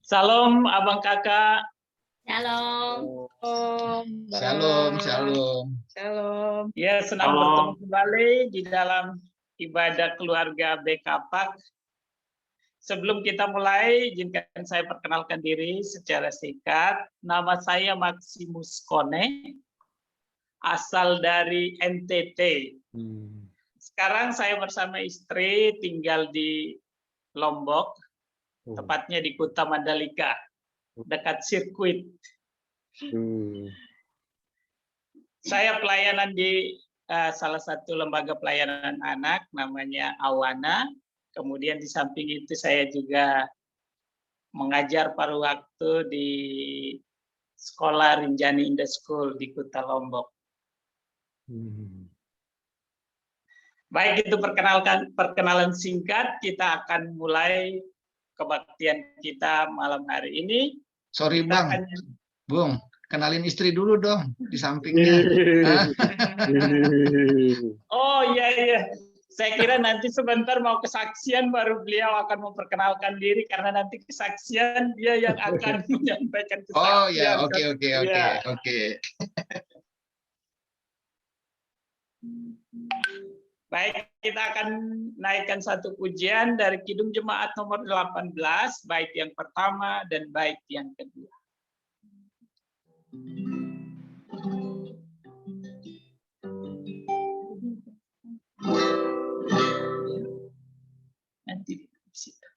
Salam abang kakak. Shalom. Shalom, shalom. Shalom. Ya, senang bertemu kembali di dalam ibadah keluarga BKPAK. Sebelum kita mulai, izinkan saya perkenalkan diri secara singkat. Nama saya Maximus Kone, asal dari NTT. Sekarang saya bersama istri tinggal di Lombok, tepatnya di Kuta Mandalika, dekat sirkuit. Saya pelayanan di salah satu lembaga pelayanan anak, namanya Awana. Kemudian di samping itu saya juga mengajar paruh waktu di sekolah Rinjani Indah School di Kuta Lombok. Baik, itu perkenalan singkat. Kita akan mulai kebaktian kita malam hari ini. Sorry Bang, Bung, kenalin istri dulu dong di sampingnya. Oh iya. Saya kira nanti sebentar mau kesaksian baru beliau akan memperkenalkan diri, karena nanti kesaksian dia yang akan menyampaikan kesaksian. Oh ya, oke. Baik, kita akan naikkan satu pujian dari Kidung Jemaat nomor 18, bait yang pertama dan bait yang kedua. Nanti di situ.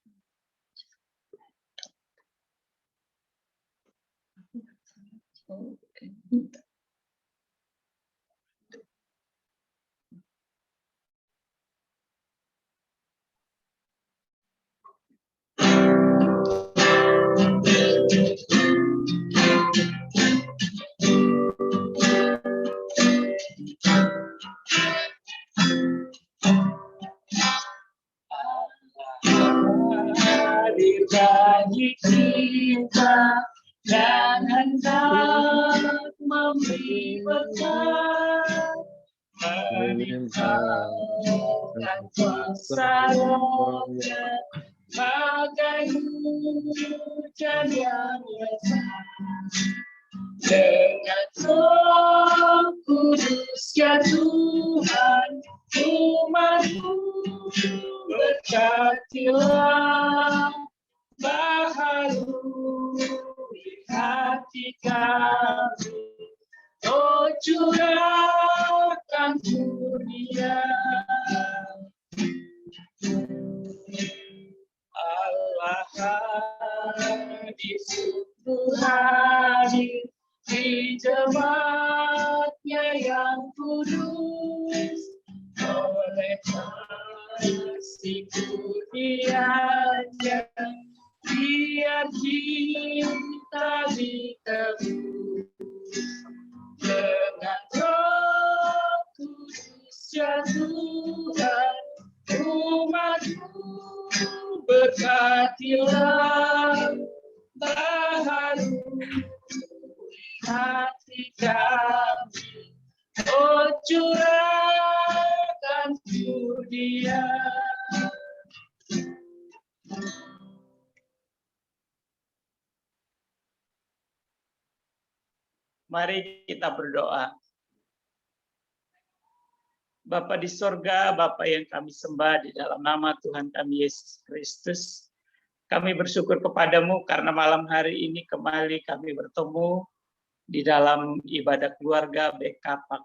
Hadir bagi kita dan hendak memberi berkat, menimpalkan kuasa Roh-Nya bagai hujan yang lebat. Dengan Roh Kudus ya Tuhan, umat-Mu berkatilah, baharui hati kami, oh curahkan kurnia. Allah hadir, sungguh hadir di jemaatnya yang kudus, oleh kasih kurnia-Nya biar kita ditebus. Dengan Roh Kudus ya Tuhan, umat-Mu berkatilah, baharui hati kami, oh curahkan kurnia. Mari kita berdoa. Bapa di sorga, Bapa yang kami sembah di dalam nama Tuhan kami Yesus Kristus, kami bersyukur kepadamu karena malam hari ini kembali kami bertemu di dalam ibadah keluarga BKPAK.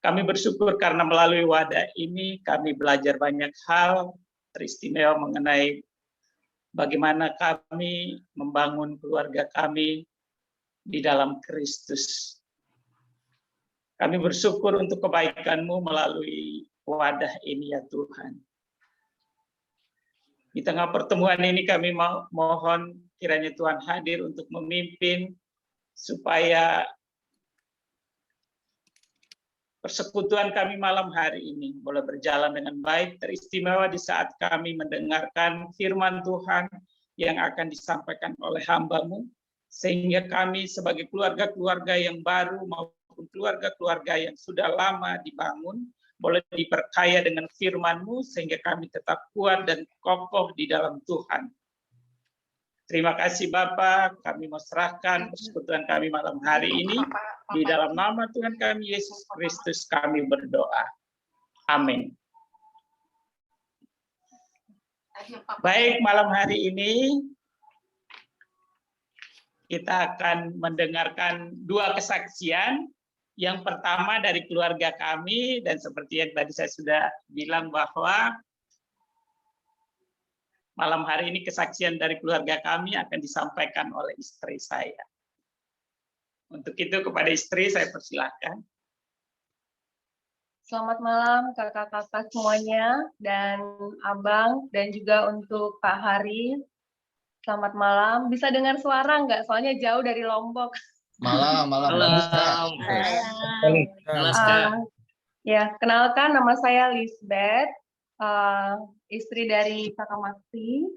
Kami bersyukur karena melalui wadah ini kami belajar banyak hal teristimewa mengenai bagaimana kami membangun keluarga kami di dalam Kristus. Kami bersyukur untuk kebaikan-Mu melalui wadah ini ya Tuhan. Di tengah pertemuan ini kami mohon kiranya Tuhan hadir untuk memimpin supaya persekutuan kami malam hari ini boleh berjalan dengan baik, teristimewa di saat kami mendengarkan firman Tuhan yang akan disampaikan oleh hamba-Mu, sehingga kami sebagai keluarga-keluarga yang baru maupun keluarga-keluarga yang sudah lama dibangun, boleh diperkaya dengan firman-Mu, sehingga kami tetap kuat dan kokoh di dalam Tuhan. Terima kasih Bapak, kami mau serahkan persekutuan kami malam hari ini. Di dalam nama Tuhan kami Yesus Kristus kami berdoa. Amin. Baik, malam hari ini kita akan mendengarkan dua kesaksian. Yang pertama dari keluarga kami, dan seperti yang tadi saya sudah bilang bahwa malam hari ini kesaksian dari keluarga kami akan disampaikan oleh istri saya. Untuk itu kepada istri saya persilahkan. Selamat malam kakak-kakak semuanya dan abang dan juga untuk Pak Hari. Selamat malam. Bisa dengar suara nggak? Soalnya jauh dari Lombok. Malam. Ya, kenalkan nama saya Lisbeth, istri dari kakak Maxi.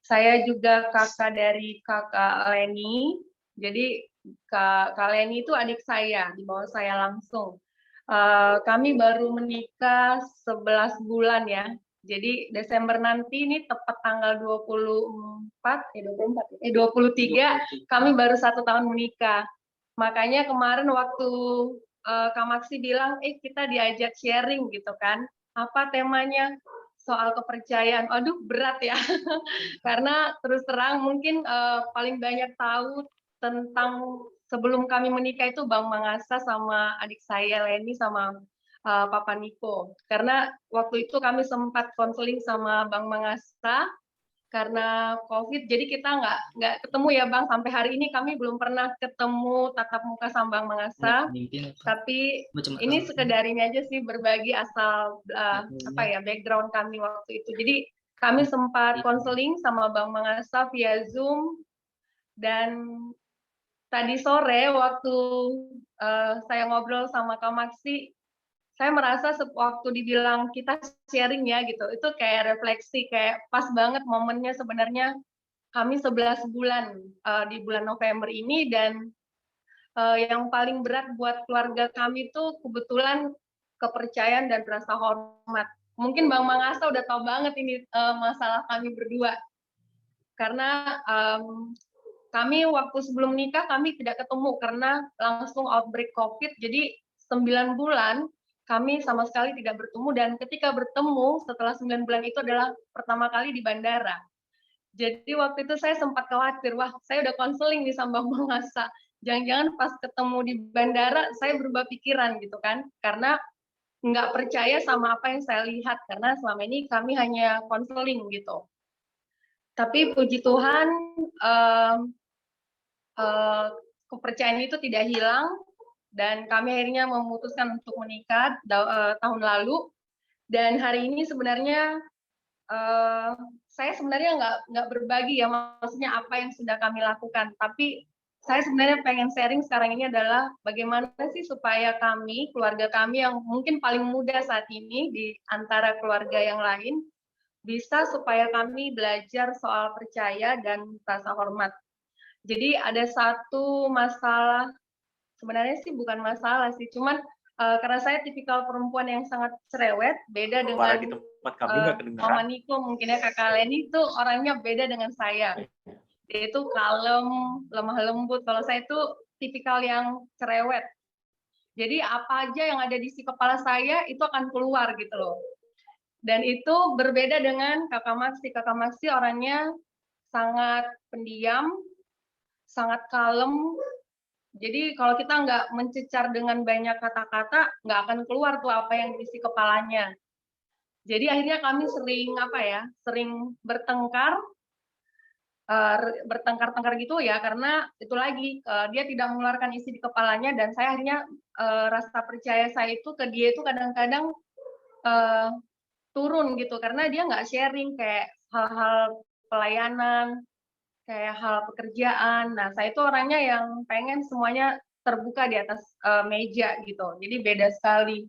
Saya juga kakak dari kakak Leni. Jadi Kak Leni itu adik saya, di bawah saya langsung. Kami baru menikah 11 bulan ya. Jadi Desember nanti ini tepat tanggal 23 kami baru 1 tahun menikah. Makanya kemarin waktu Kak Maxi bilang, kita diajak sharing gitu kan. Apa temanya? Soal kepercayaan. Aduh, berat ya. Karena terus terang mungkin paling banyak tahu tentang sebelum kami menikah itu Bang Mangasa sama adik saya Leni sama Papa Niko. Karena waktu itu kami sempat konseling sama Bang Mangasa karena COVID, jadi kita nggak ketemu ya Bang. Sampai hari ini kami belum pernah ketemu tatap muka sama Bang Mangasa. Tapi ini sekedar ini aja sih, berbagi asal background kami waktu itu. Jadi kami sempat konseling sama Bang Mangasa via Zoom, dan tadi sore waktu saya ngobrol sama Kak Maxi, saya merasa waktu dibilang kita sharing ya gitu, itu kayak refleksi, kayak pas banget momennya. Sebenarnya kami 11 bulan di bulan November ini, dan yang paling berat buat keluarga kami itu kebetulan kepercayaan dan rasa hormat. Mungkin Bang Mangasa udah tahu banget ini masalah kami berdua. Karena kami waktu sebelum nikah kami tidak ketemu karena langsung outbreak COVID. Jadi 9 bulan kami sama sekali tidak bertemu, dan ketika bertemu setelah 9 bulan itu adalah pertama kali di bandara. Jadi waktu itu saya sempat khawatir, wah saya udah konseling nih sama Bang Mangasa. Jangan-jangan pas ketemu di bandara saya berubah pikiran gitu kan. Karena nggak percaya sama apa yang saya lihat, karena selama ini kami hanya konseling gitu. Tapi puji Tuhan, kepercayaan itu tidak hilang, dan kami akhirnya memutuskan untuk menikah tahun lalu. Dan hari ini sebenarnya saya sebenarnya nggak berbagi ya, maksudnya apa yang sudah kami lakukan, tapi saya sebenarnya pengen sharing sekarang ini adalah bagaimana sih supaya kami, keluarga kami yang mungkin paling muda saat ini di antara keluarga yang lain, bisa supaya kami belajar soal percaya dan rasa hormat. Jadi ada satu masalah, sebenarnya sih bukan masalah sih, cuman karena saya tipikal perempuan yang sangat cerewet, beda dengan Mama Niko, mungkin ya Kakak Leni itu orangnya beda dengan saya. Dia itu kalem, lemah lembut. Kalau saya itu tipikal yang cerewet. Jadi apa aja yang ada di isi kepala saya itu akan keluar gitu loh. Dan itu berbeda dengan Kakak Maxi. Kakak Maxi orangnya sangat pendiam, sangat kalem. Jadi kalau kita nggak mencecar dengan banyak kata-kata, nggak akan keluar tuh apa yang diisi kepalanya. Jadi akhirnya kami sering bertengkar gitu ya, karena itu lagi dia tidak mengeluarkan isi di kepalanya, dan saya akhirnya rasa percaya saya itu ke dia itu kadang-kadang turun gitu, karena dia nggak sharing kayak hal-hal pelayanan, kayak hal pekerjaan. Nah, saya itu orangnya yang pengen semuanya terbuka di atas meja gitu. Jadi beda sekali.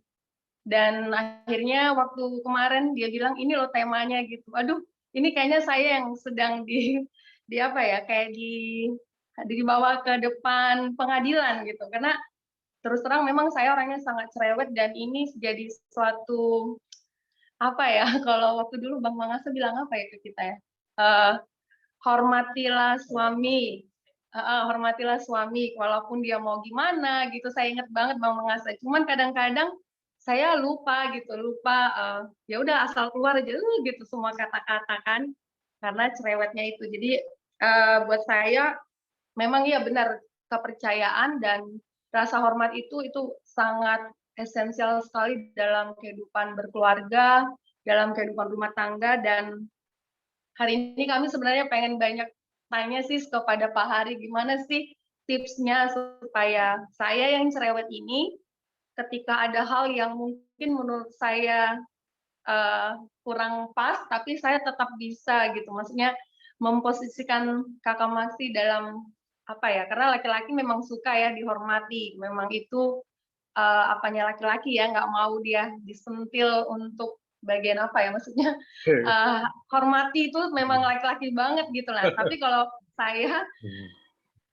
Dan akhirnya waktu kemarin dia bilang ini loh temanya gitu. Aduh, ini kayaknya saya yang sedang dibawa ke depan pengadilan gitu. Karena terus terang memang saya orangnya sangat cerewet, dan ini jadi suatu kalau waktu dulu Bang Mangasa bilang apa ya ke kita ya? hormatilah suami. Hormatilah suami walaupun dia mau gimana gitu. Saya ingat banget Bang Mengasa. Cuman kadang-kadang saya lupa gitu, ya udah asal keluar aja gitu semua kata-kata kan karena cerewetnya itu. Jadi buat saya memang ya benar kepercayaan dan rasa hormat itu sangat esensial sekali dalam kehidupan berkeluarga, dalam kehidupan rumah tangga. Dan hari ini kami sebenarnya pengen banyak tanya sih kepada Pak Hari, gimana sih tipsnya supaya saya yang cerewet ini ketika ada hal yang mungkin menurut saya kurang pas, tapi saya tetap bisa gitu, maksudnya memposisikan Kakak Maksi dalam apa ya, karena laki-laki memang suka ya dihormati, memang itu apanya laki-laki ya, nggak mau dia disentil untuk bagian apa ya, maksudnya hormati itu memang laki-laki banget gitu lah. Tapi kalau saya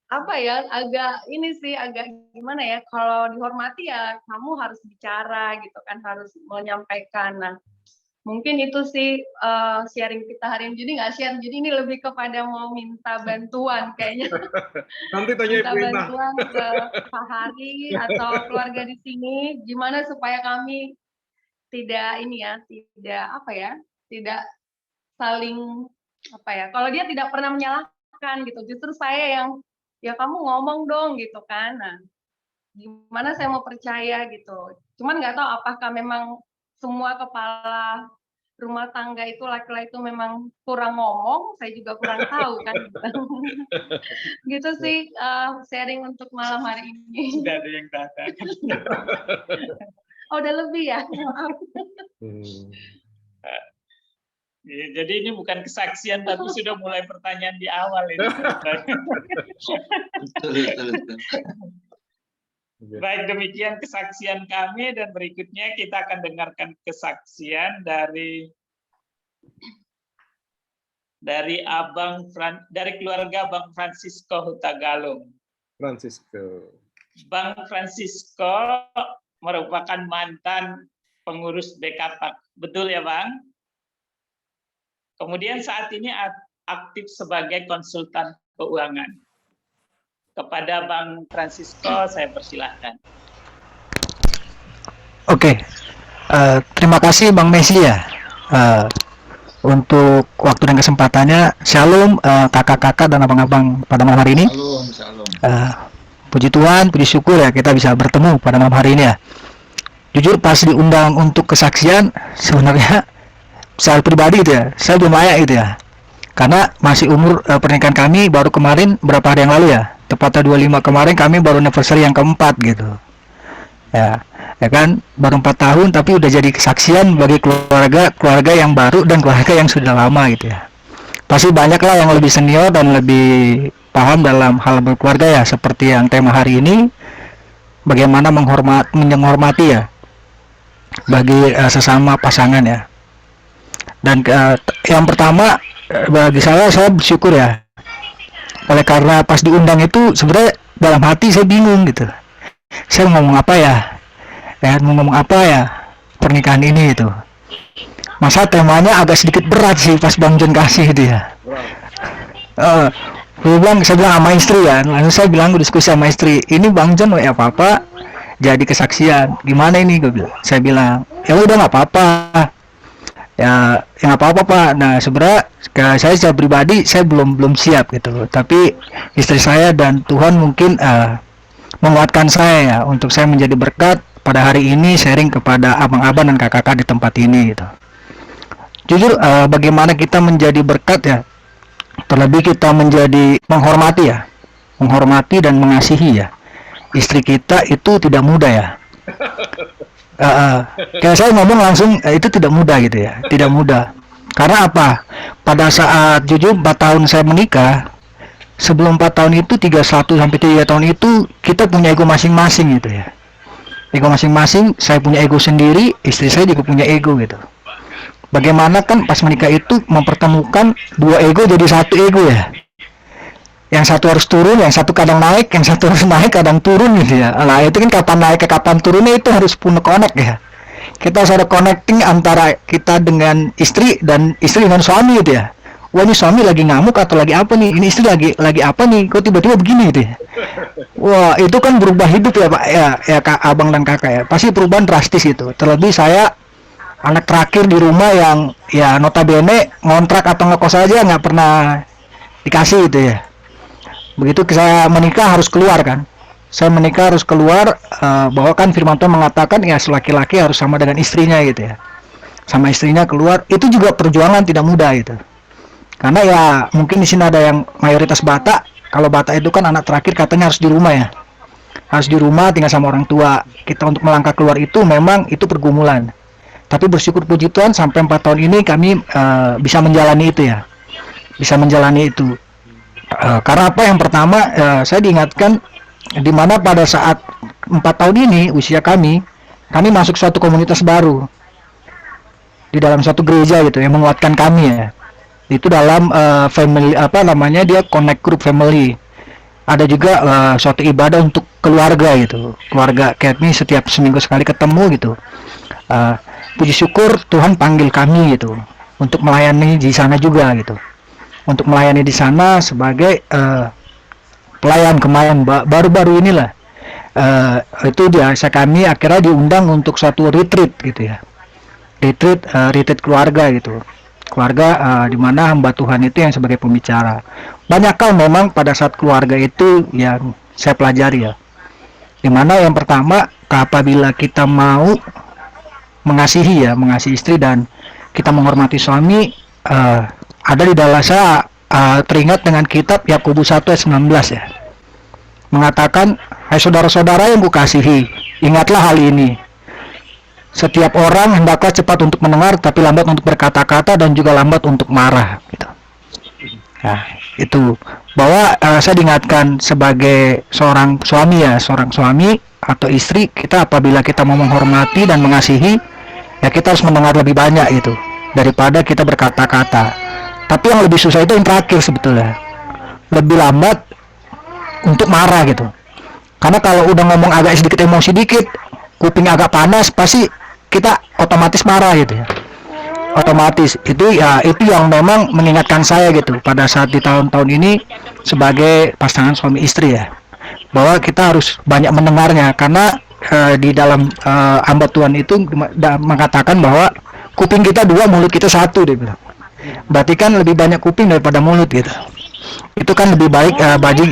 apa ya, agak ini sih, agak gimana ya, kalau dihormati ya kamu harus bicara gitu kan, harus menyampaikan. Nah mungkin itu sih sharing kita hari ini. Jadi nggak share, jadi ini lebih kepada mau minta bantuan kayaknya. Nanti tanya minta bantuan ke Pak Hari atau keluarga di sini, gimana supaya kami tidak ini ya, tidak apa ya, tidak saling apa ya, kalau dia tidak pernah menyalahkan gitu, justru saya yang ya kamu ngomong dong gitu kan. Nah gimana saya mau percaya gitu, cuman nggak tahu apakah memang semua kepala rumah tangga itu laki-laki itu memang kurang ngomong, saya juga kurang tahu kan gitu sih sharing untuk malam hari ini. Sudah ada yang tanya. Oh, udah lebih ya. Ya, jadi ini bukan kesaksian tapi sudah mulai pertanyaan di awal ini. Betul. Baik, demikian kesaksian kami dan berikutnya kita akan dengarkan kesaksian dari keluarga Bang Francisco Hutagalung. Bang Francisco merupakan mantan pengurus BKPAK. Betul ya, Bang? Kemudian saat ini aktif sebagai konsultan keuangan. Kepada Bang Francisco, saya persilahkan. Oke, terima kasih Bang Messi ya untuk waktu dan kesempatannya. Shalom kakak-kakak dan abang-abang pada malam hari ini. Shalom. Puji Tuhan, puji syukur ya kita bisa bertemu pada malam hari ini ya. Jujur pas diundang untuk kesaksian, sebenarnya secara pribadi gitu ya, saya belum layak gitu ya. Karena masih umur pernikahan kami baru kemarin berapa hari yang lalu ya, tepatnya 25 kemarin kami baru anniversary yang keempat gitu. Ya kan, baru 4 tahun tapi udah jadi kesaksian bagi keluarga yang baru dan keluarga yang sudah lama gitu ya. Pasti banyak lah yang lebih senior dan lebih paham dalam hal berkeluarga ya, seperti yang tema hari ini, bagaimana menghormati ya bagi sesama pasangan ya. Dan yang pertama bagi saya bersyukur ya, oleh karena pas diundang itu sebenarnya dalam hati saya bingung gitu, saya mau ngomong apa ya, mau ngomong apa ya pernikahan ini itu. Masa temanya agak sedikit berat sih pas Bang John kasih itu ya. Saya bilang sama istri ya, langsung saya bilang diskusi sama istri, ini Bang John ya apa-apa jadi kesaksian, gimana ini saya bilang, ya udah nggak apa-apa. Ya nggak apa-apa Pak. Nah sebenarnya saya secara pribadi saya belum siap gitu, tapi istri saya dan Tuhan mungkin menguatkan saya ya, untuk saya menjadi berkat pada hari ini, sharing kepada abang-abang dan kakak-kakak di tempat ini gitu. Jujur bagaimana kita menjadi berkat ya, terlebih kita menjadi menghormati dan mengasihi ya istri kita, itu tidak mudah ya. Kayak saya ngomong langsung itu tidak mudah gitu ya, tidak mudah. Karena apa? Pada saat jujur 4 tahun saya menikah, sebelum 4 tahun itu 31 sampai 3 tahun itu kita punya ego masing-masing gitu ya. Ego masing-masing, saya punya ego sendiri, istri saya juga punya ego gitu. Bagaimana kan pas menikah itu mempertemukan dua ego jadi satu ego ya. Yang satu harus turun, yang satu kadang naik, yang satu harus naik kadang turun gitu ya. Nah itu kan kapan naik ke kapan turunnya itu harus punya connect ya. Kita harus ada connecting antara kita dengan istri dan istri dengan suami gitu ya, wah ini suami lagi ngamuk atau lagi apa nih, ini istri lagi apa nih, kok tiba-tiba begini gitu ya. Wah itu kan berubah hidup ya Pak, ya Kak, abang dan kakak ya, pasti perubahan drastis itu. Terlebih saya anak terakhir di rumah yang ya notabene ngontrak atau ngekos aja nggak pernah dikasih gitu ya. Begitu saya menikah harus keluar kan, saya menikah harus keluar, bahwa kan firman Tuhan mengatakan ya laki-laki harus sama dengan istrinya gitu ya, sama istrinya keluar. Itu juga perjuangan tidak mudah gitu, karena ya mungkin di sini ada yang mayoritas Batak. Kalau Batak itu kan anak terakhir katanya harus di rumah ya, harus di rumah tinggal sama orang tua. Kita untuk melangkah keluar itu memang itu pergumulan, tapi bersyukur puji Tuhan sampai 4 tahun ini kami bisa menjalani itu ya, bisa menjalani itu. Karena apa, yang pertama saya diingatkan di mana pada saat 4 tahun ini usia kami masuk suatu komunitas baru di dalam suatu gereja gitu yang menguatkan kami ya. Itu dalam family apa namanya, dia connect group family. Ada juga suatu ibadah untuk keluarga gitu, keluarga kami setiap seminggu sekali ketemu gitu. Puji syukur Tuhan panggil kami gitu untuk melayani di sana juga gitu, untuk melayani di sana sebagai pelayan kemayan baru-baru inilah. Itu dia kami akhirnya diundang untuk suatu retreat gitu ya, retreat keluarga gitu, keluarga di mana hamba Tuhan itu yang sebagai pembicara. Banyak hal memang pada saat keluarga itu yang saya pelajari ya, dimana yang pertama apabila kita mau mengasihi istri dan kita menghormati suami, ada di dalam saya teringat dengan kitab Yakobus 1 ayat 19 ya, mengatakan, hai saudara-saudara yang kukasihi, ingatlah hal ini, setiap orang hendaklah cepat untuk mendengar, tapi lambat untuk berkata-kata dan juga lambat untuk marah gitu. Nah itu bahwa saya diingatkan sebagai seorang suami atau istri, kita apabila kita mau menghormati dan mengasihi ya kita harus mendengar lebih banyak gitu daripada kita berkata-kata. Tapi yang lebih susah itu yang terakhir sebetulnya, lebih lambat untuk marah gitu. Karena kalau udah ngomong agak sedikit emosi dikit, kuping agak panas, pasti kita otomatis marah gitu ya. Otomatis itu yang memang mengingatkan saya gitu pada saat di tahun-tahun ini sebagai pasangan suami istri ya, bahwa kita harus banyak mendengarnya. Karena di dalam hamba Tuhan itu mengatakan bahwa kuping kita 2, mulut kita 1 dia bilang. Berarti kan lebih banyak kuping daripada mulut gitu. Itu kan lebih baik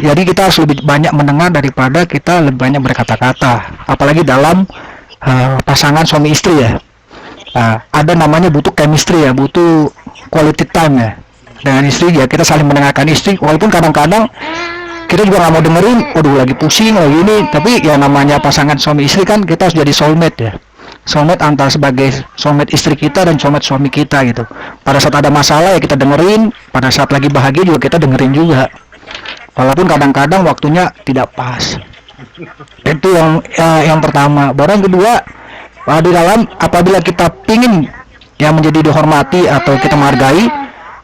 jadi kita harus lebih banyak mendengar daripada kita lebih banyak berkata-kata, apalagi dalam pasangan suami istri ya. Ada namanya butuh chemistry ya, butuh quality time ya dengan istri ya, kita saling mendengarkan istri, walaupun kadang-kadang kita juga nggak mau dengerin, waduh lagi pusing lagi ini, tapi ya namanya pasangan suami istri kan kita harus jadi soulmate ya, soulmate antara sebagai soulmate istri kita dan soulmate suami kita gitu. Pada saat ada masalah ya kita dengerin, pada saat lagi bahagia juga kita dengerin juga, walaupun kadang-kadang waktunya tidak pas. Itu yang pertama. Baru yang kedua, di dalam apabila kita pingin yang menjadi dihormati atau kita menghargai,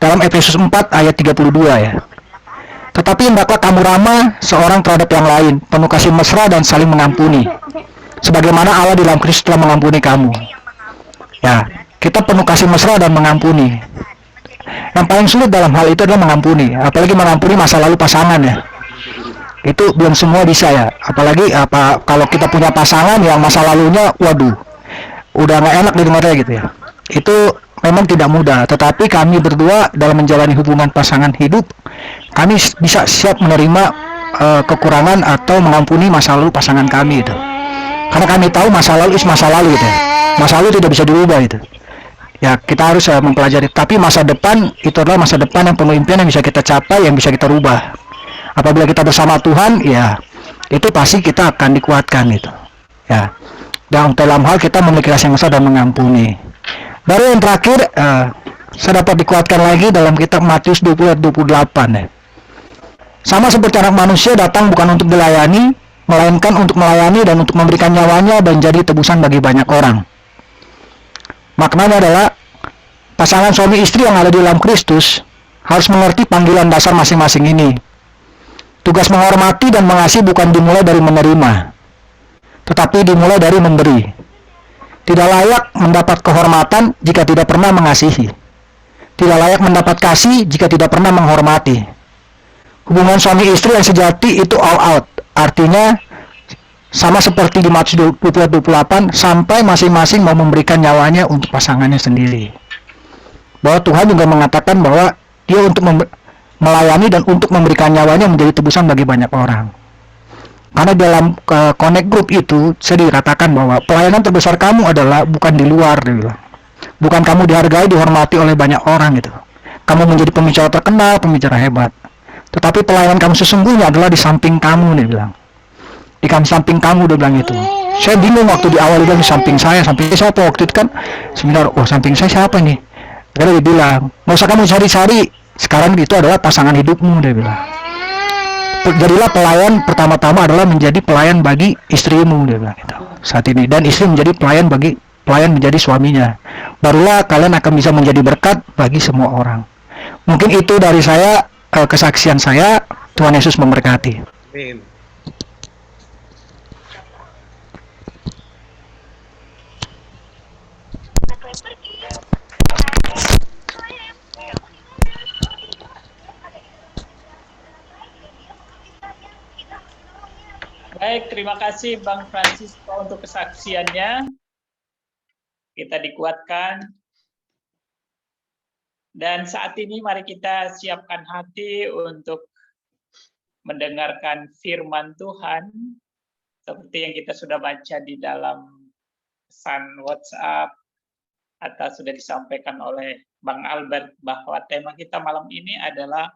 dalam Efesus 4 ayat 32 ya, tetapi hendaklah kamu ramah seorang terhadap yang lain, penuh kasih mesra dan saling mengampuni, sebagaimana Allah di dalam Kristus telah mengampuni kamu. Ya, kita penuh kasih mesra dan mengampuni. Yang paling sulit dalam hal itu adalah mengampuni, apalagi mengampuni masa lalu pasangan ya. Itu belum semua bisa ya, apalagi kalau kita punya pasangan yang masa lalunya waduh udah nggak enak didengarnya gitu ya. Itu memang tidak mudah, tetapi kami berdua dalam menjalani hubungan pasangan hidup, kami bisa siap menerima kekurangan atau mengampuni masa lalu pasangan kami itu, karena kami tahu masa lalu is masa lalu gitu ya. Masa lalu tidak bisa dirubah itu ya, kita harus mempelajari. Tapi masa depan itu adalah masa depan yang penuh impian, yang bisa kita capai, yang bisa kita rubah. Apabila kita bersama Tuhan ya, itu pasti kita akan dikuatkan itu ya, dan dalam hal kita memiliki kasih yang besar dan mengampuni. Baru yang terakhir, saya dapat dikuatkan lagi dalam kitab Matius 20 ayat 28 ya. Sama seperti anak manusia datang bukan untuk dilayani, melainkan untuk melayani dan untuk memberikan nyawanya dan jadi tebusan bagi banyak orang. Maknanya adalah pasangan suami istri yang ada di dalam Kristus harus mengerti panggilan dasar masing-masing ini. Tugas menghormati dan mengasihi bukan dimulai dari menerima, tetapi dimulai dari memberi. Tidak layak mendapat kehormatan jika tidak pernah mengasihi. tidak layak mendapat kasih jika tidak pernah menghormati. Hubungan suami istri yang sejati itu all out, artinya sama seperti di Matius 24:28, sampai masing-masing mau memberikan nyawanya untuk pasangannya sendiri. Bahwa Tuhan juga mengatakan bahwa dia untuk melayani dan untuk memberikan nyawanya menjadi tebusan bagi banyak orang. Karena dalam Connect Group itu saya dikatakan bahwa pelayanan terbesar kamu adalah bukan di luar, dia bilang. Bukan kamu dihargai, dihormati oleh banyak orang gitu. Kamu menjadi pembicara terkenal, pembicara hebat. Tetapi pelayanan kamu sesungguhnya adalah di samping kamu, dia bilang. Di samping kamu, dia bilang itu. Saya bingung waktu di awal dia bilang di samping saya siapa waktu itu kan seminar, oh samping saya siapa nih? Karena dia bilang, nggak usah kamu cari-cari, sekarang itu adalah pasangan hidupmu, dia bilang. Jadilah pelayan pertama-tama adalah menjadi pelayan bagi istrimu, dia bilang gitu. Saat ini, dan istri menjadi pelayan menjadi suaminya. Barulah kalian akan bisa menjadi berkat bagi semua orang. Mungkin itu dari saya, kesaksian saya. Tuhan Yesus memberkati. Amin. Baik, terima kasih Bang Francisco untuk kesaksiannya. Kita dikuatkan. Dan saat ini mari kita siapkan hati untuk mendengarkan firman Tuhan seperti yang kita sudah baca di dalam pesan WhatsApp atau sudah disampaikan oleh Bang Albert bahwa tema kita malam ini adalah